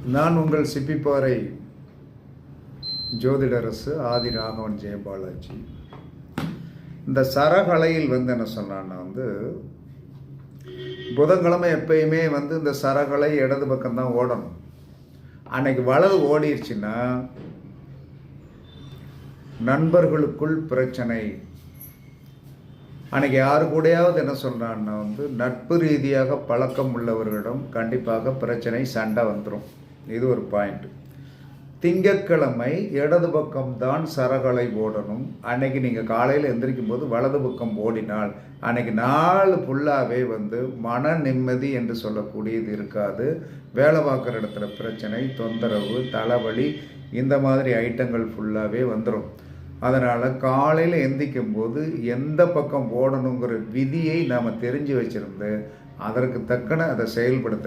நான் உங்கள் சிப்பிப்பாறை ஜோதிடரசு ஆதி ராகவன் ஜெயபாலாஜி. இந்த சரகலையில் என்ன சொன்னான்னா புதன்கிழமை எப்பயுமே இந்த சரகலை இடது பக்கம்தான் ஓடணும். அன்னைக்கு வலது ஓடிடுச்சுன்னா நண்பர்களுக்குள் பிரச்சனை. அன்றைக்கி யாரு கூடயாவது என்ன சொல்கிறான்னா நட்பு ரீதியாக பழக்கம் உள்ளவர்களிடம் கண்டிப்பாக பிரச்சனை, சண்டை வந்துடும். இது ஒரு பாயிண்ட். திங்கட்கிழமை இடது பக்கம்தான் சரகலை ஓடணும். அன்னைக்கு நீங்கள் காலையில் எந்திரிக்கும் போது வலது பக்கம் ஓடினால் அன்னைக்கு நாள் ஃபுல்லாகவே மன நிம்மதி என்று சொல்லக்கூடியது இருக்காது. வேலை பார்க்குற இடத்துல பிரச்சனை, தொந்தரவு, தலைவலி, இந்த மாதிரி ஐட்டங்கள் ஃபுல்லாகவே வந்துடும். அதனால் காலையில் எந்திக்கும் போது எந்த பக்கம் ஓடணுங்கிற விதியை நாம் தெரிஞ்சு வச்சுருந்து அதற்கு தக்கன அதை செயல்படுத்தணும்.